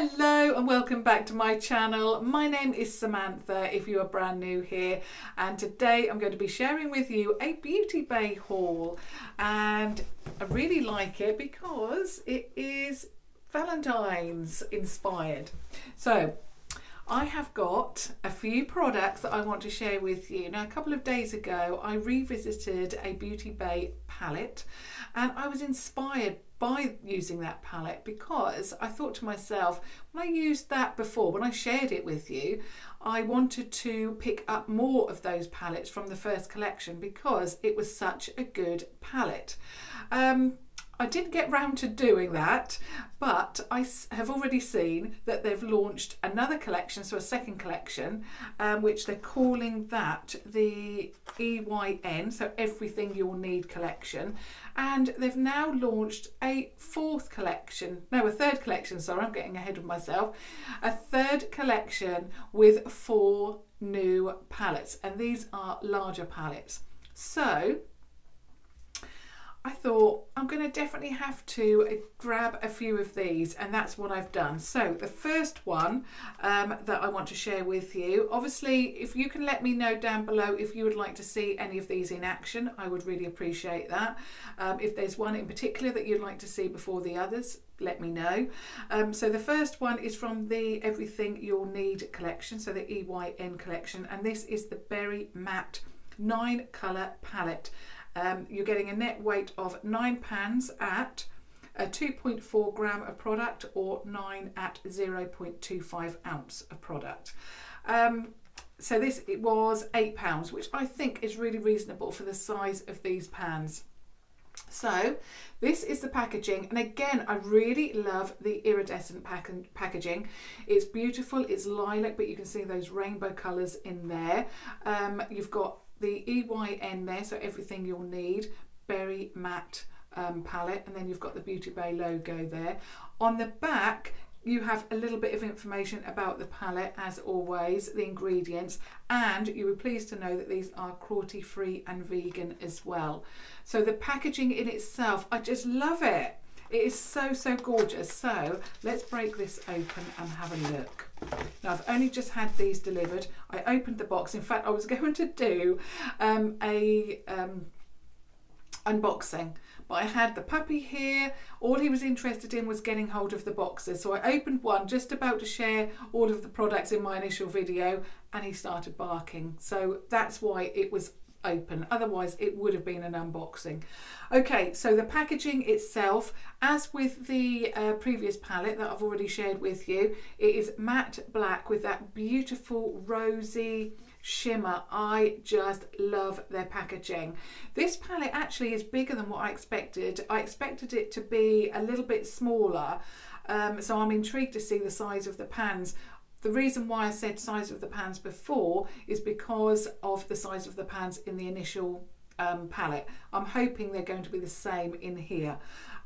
Hello and welcome back to my channel. My name is Samantha if you are brand new here, and today I'm going to be sharing with you a Beauty Bay haul, and I really like it because it is Valentine's inspired. So I have got a few products that I want to share with you. Now, a couple of days ago I revisited a Beauty Bay palette and I was inspired by using that palette because I thought to myself, when I used that before, when I shared it with you, I wanted to pick up more of those palettes from the first collection because it was such a good palette. I didn't get round to doing that, but I have already seen that they've launched another collection, so a second collection, which they're calling that the EYN, so Everything You'll Need collection. And they've now launched a third collection, sorry, I'm getting ahead of myself. A third collection with 4 new palettes, and these are larger palettes. So I thought I'm going to definitely have to grab a few of these, and that's what I've done. So the first one that I want to share with you, obviously if you can let me know down below if you would like to see any of these in action, I would really appreciate that. If there's one in particular that you'd like to see before the others, let me know. So the first one is from the Everything You'll Need collection, so the EYN collection, and this is the Berry Matte 9 colour palette. You're getting a net weight of £9 at a 2.4 gram of product, or 9 at 0.25 ounce of product. So this, it was £8, which I think is really reasonable for the size of these pans. So this is the packaging, and again I really love the iridescent packaging. It's beautiful, it's lilac, but you can see those rainbow colours in there. You've got the EYN there, so Everything You'll Need, Berry Matte palette, and then you've got the Beauty Bay logo there. On the back you have a little bit of information about the palette, as always, the ingredients, and you were pleased to know that these are cruelty free and vegan as well. So the packaging in itself, I just love it. It is so gorgeous. So let's break this open and have a look. Now, I've only just had these delivered. I opened the box. In fact, I was going to do a unboxing, but I had the puppy here. All he was interested in was getting hold of the boxes. So I opened one, just about to share all of the products in my initial video, and he started barking. So that's why it was open, otherwise it would have been an unboxing. Okay, so the packaging itself, as with the previous palette that I've already shared with you, it is matte black with that beautiful rosy shimmer. I just love their packaging. This palette actually is bigger than what I expected. I expected it to be a little bit smaller, so I'm intrigued to see the size of the pans. The reason why I said size of the pans before is because of the size of the pans in the initial palette. I'm hoping they're going to be the same in here.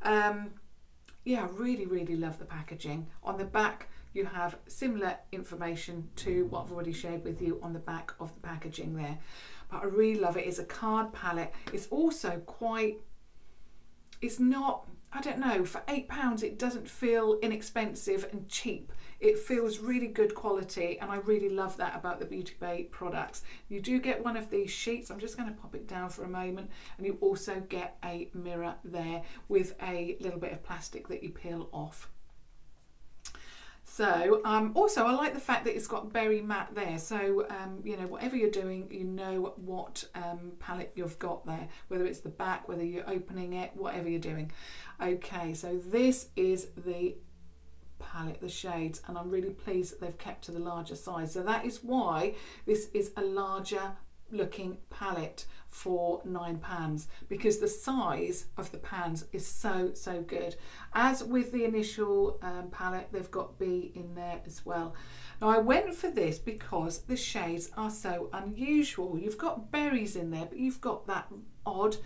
Yeah, I really love the packaging. On the back you have similar information to what I've already shared with you on the back of the packaging there. But I really love it. It's a card palette. It's also quite, it's not, I don't know, for £8 it doesn't feel inexpensive and cheap. It feels really good quality, and I really love that about the Beauty Bay products. You do get one of these sheets. I'm just going to pop it down for a moment, and you also get a mirror there with a little bit of plastic that you peel off. So also I like the fact that it's got Berry Matte there, so you know, whatever you're doing, you know what palette you've got there, whether it's the back, whether you're opening it, whatever you're doing. Okay, so this is the palette, the shades, and I'm really pleased that they've kept to the larger size. So that is why this is a larger looking palette for £9, because the size of the pans is so good. As with the initial palette, they've got B in there as well. Now I went for this because the shades are so unusual. You've got berries in there, but you've got that odd,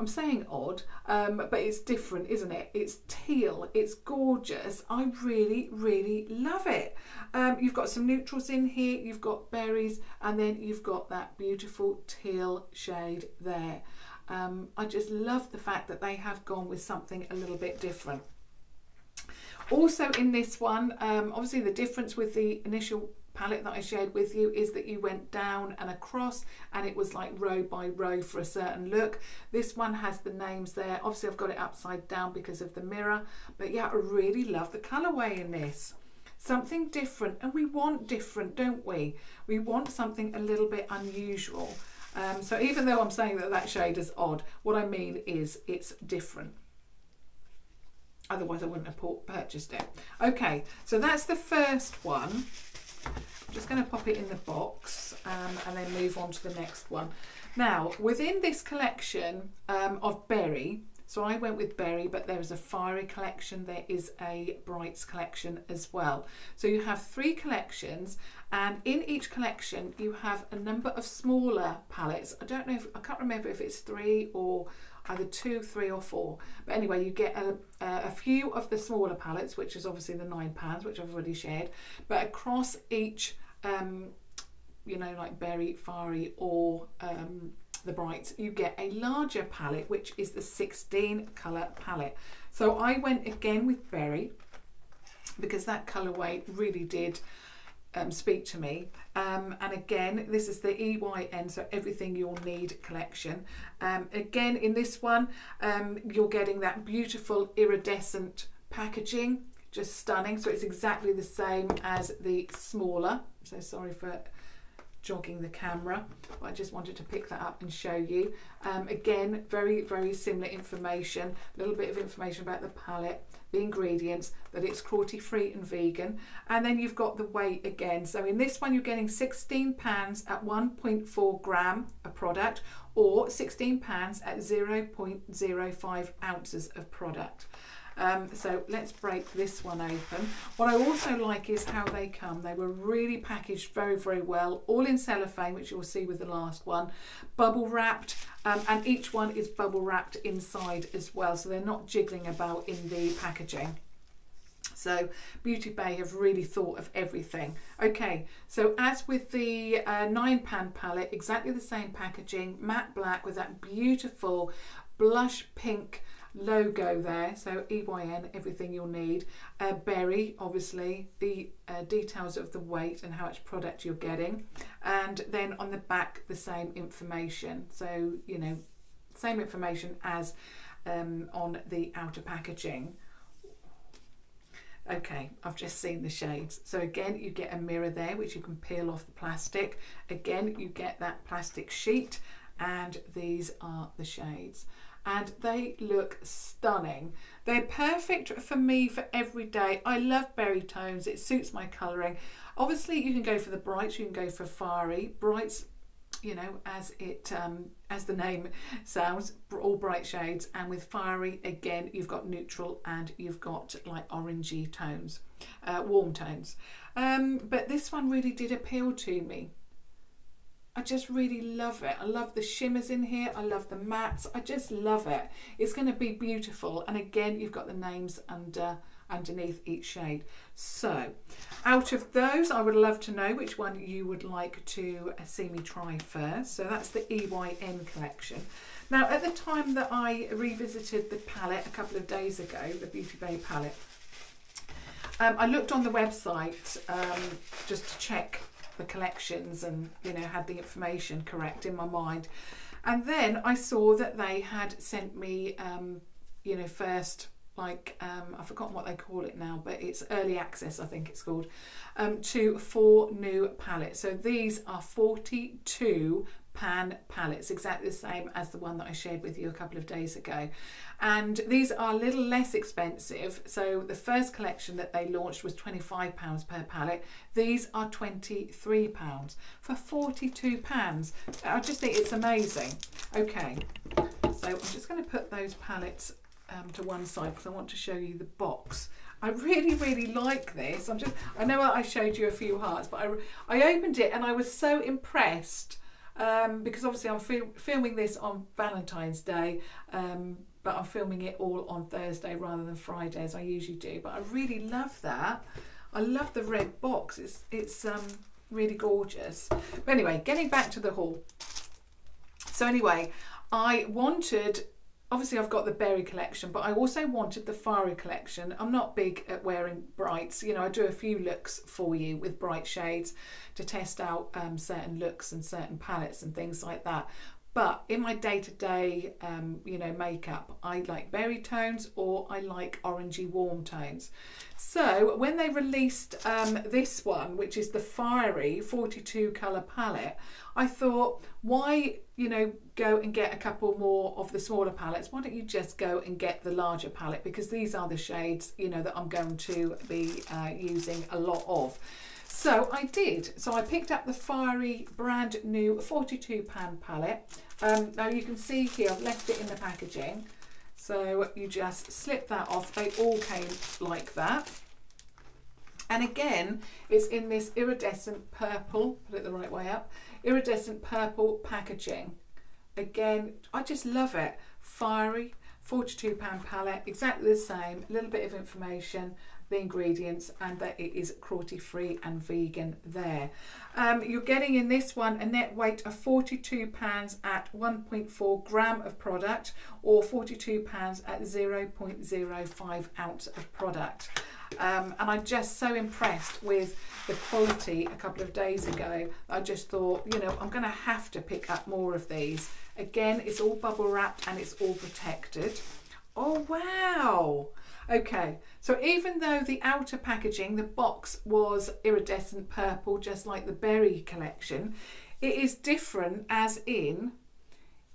I'm saying odd, but it's different, isn't it? It's teal, it's gorgeous. I really love it. You've got some neutrals in here, you've got berries, and then you've got that beautiful teal shade there. I just love the fact that they have gone with something a little bit different. Also in this one, obviously the difference with the initial palette that I shared with you is that you went down and across and it was like row by row for a certain look. This one has the names there. Obviously I've got it upside down because of the mirror, but yeah, I really love the colourway in this. Something different, and we want different, don't we? We want something a little bit unusual. So even though I'm saying that that shade is odd, what I mean is it's different. Otherwise I wouldn't have purchased it. Okay, so that's the first one. I'm just going to pop it in the box and then move on to the next one. Now, within this collection of Berry, so I went with Berry, but there is a Fiery collection, there is a Brights collection as well. So you have 3 collections, and in each collection you have a number of smaller palettes. I don't know if, I can't remember if it's 3 or either 2, 3 or 4. But anyway, you get a few of the smaller palettes, which is obviously the £9, which I've already shared. But across each, you know, like Berry, Fiery or the Brights, you get a larger palette, which is the 16 colour palette. So I went again with Berry because that colourway really did speak to me. And again, this is the EYN, so Everything You'll Need collection. Again, in this one, you're getting that beautiful iridescent packaging, just stunning. So it's exactly the same as the smaller. So sorry for jogging the camera, but I just wanted to pick that up and show you. Again, very, very similar information, a little bit of information about the palette, the ingredients, that it's cruelty free and vegan, and then you've got the weight again. So in this one you're getting £16 at 1.4 gram a product, or £16 at 0.05 ounces of product. So let's break this one open. What I also like is how they come. They were really packaged very, very well, all in cellophane, which you'll see with the last one, bubble wrapped, and each one is bubble wrapped inside as well, so they're not jiggling about in the packaging. So Beauty Bay have really thought of everything. Okay, so as with the £9 palette, exactly the same packaging, matte black with that beautiful blush pink logo there, so EYN, Everything You'll Need. Berry, obviously, the details of the weight and how much product you're getting, and then on the back the same information, so you know, same information as on the outer packaging. Okay, I've just seen the shades. So again, you get a mirror there which you can peel off the plastic. Again, you get that plastic sheet, and these are the shades. And they look stunning. They're perfect for me for every day. I love berry tones, it suits my colouring. Obviously you can go for the brights, you can go for fiery. Brights, you know, as the name sounds, all bright shades, and with fiery, again, you've got neutral and you've got like orangey tones, warm tones. But this one really did appeal to me. I just really love it. I love the shimmers in here. I love the mattes. I just love it. It's going to be beautiful. And again, you've got the names underneath each shade. So out of those, I would love to know which one you would like to see me try first. So that's the EYN collection. Now, at the time that I revisited the palette a couple of days ago, the Beauty Bay palette, I looked on the website just to check the collections and, you know, had the information correct in my mind. And then I saw that they had sent me, you know, first, like, I've forgotten what they call it now, but it's early access, I think it's called, to 4 new palettes. So these are 42 pan palettes, exactly the same as the one that I shared with you a couple of days ago. And these are a little less expensive. So the first collection that they launched was £25 per palette. These are £23 for £42. I just think it's amazing. Okay, so I'm just going to put those palettes to one side because I want to show you the box. I really, really like this. I know I showed you a few hearts, but I opened it and I was so impressed. Because obviously I'm filming this on Valentine's Day, but I'm filming it all on Thursday rather than Friday as I usually do. But I really love that. I love the red box. It's really gorgeous. But anyway, getting back to the haul. So anyway, I wanted obviously I've got the berry collection, but I also wanted the fiery collection. I'm not big at wearing brights. You know, I do a few looks for you with bright shades to test out certain looks and certain palettes and things like that. But in my day-to-day, you know, makeup, I like berry tones or I like orangey warm tones. So when they released this one, which is the fiery 42 colour palette, I thought, why, you know, go and get a couple more of the smaller palettes? Why don't you just go and get the larger palette? Because these are the shades, you know, that I'm going to be using a lot of. So I did. So I picked up the fiery brand new 42 pan palette. Now you can see here I've left it in the packaging. So you just slip that off. They all came like that. And again, it's in this iridescent purple, put it the right way up, iridescent purple packaging. Again, I just love it. Fiery 42 pound palette, exactly the same, a little bit of information, the ingredients, and that it is cruelty free and vegan there. You're getting in this one a net weight of 42 pounds at 1.4 gram of product, or 42 pounds at 0.05 ounce of product. And I'm just so impressed with the quality a couple of days ago. I just thought, you know, I'm going to have to pick up more of these. Again, it's all bubble wrapped and it's all protected. Oh, wow. Okay, so even though the outer packaging, the box was iridescent purple, just like the berry collection, it is different, as in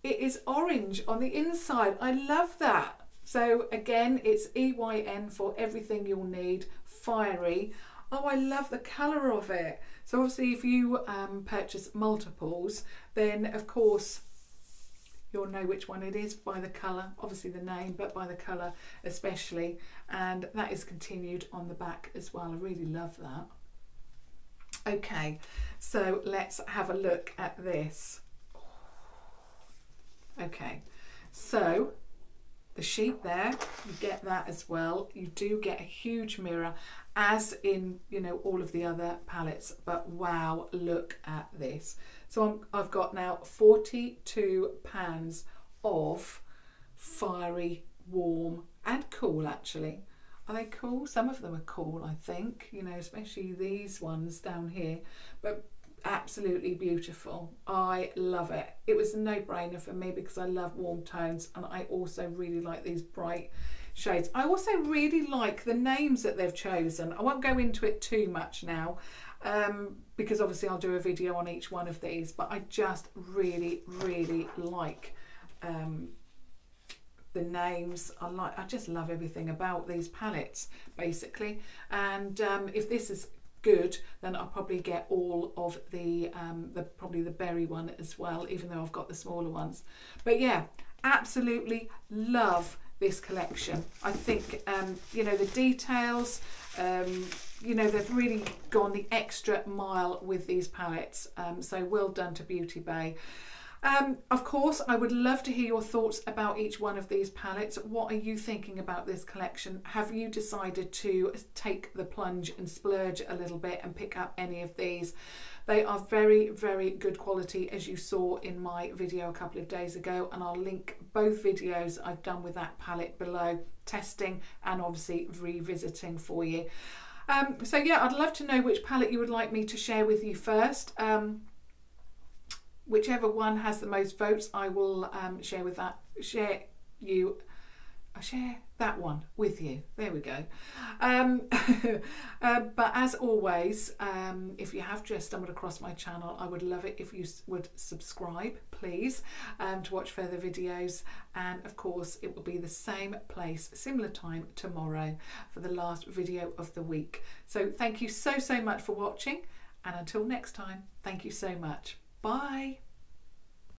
it is orange on the inside. I love that. So again, it's EYN for everything you'll need, fiery. Oh, I love the colour of it. So obviously if you purchase multiples, then of course you'll know which one it is by the colour, obviously the name, but by the colour especially. And that is continued on the back as well. I really love that. Okay, so let's have a look at this. Okay, so the sheet there, you get that as well. You do get a huge mirror, as in, you know, all of the other palettes, but wow, look at this. So I've got now 42 pans of fiery, warm and cool. Actually, are they cool? Some of them are cool, I think, you know, especially these ones down here, but absolutely beautiful. I love it. It was a no-brainer for me because I love warm tones, and I also really like these bright shades. I also really like the names that they've chosen. I won't go into it too much now because obviously I'll do a video on each one of these, but I just really like the names. I just love everything about these palettes basically. And if this is good, then I'll probably get all of the probably the berry one as well, even though I've got the smaller ones. But yeah, absolutely love this collection. I think you know, the details, you know, they've really gone the extra mile with these palettes, so well done to Beauty Bay. Of course, I would love to hear your thoughts about each one of these palettes. What are you thinking about this collection? Have you decided to take the plunge and splurge a little bit and pick up any of these? They are very good quality, as you saw in my video a couple of days ago, and I'll link both videos I've done with that palette below, testing and obviously revisiting for you. So yeah, I'd love to know which palette you would like me to share with you first. Whichever one has the most votes, I will share that one with you. There we go. But as always, if you have just stumbled across my channel, I would love it if you would subscribe, please, to watch further videos. And of course, it will be the same place, similar time tomorrow for the last video of the week. So thank you so much for watching, and until next time, thank you so much. Bye.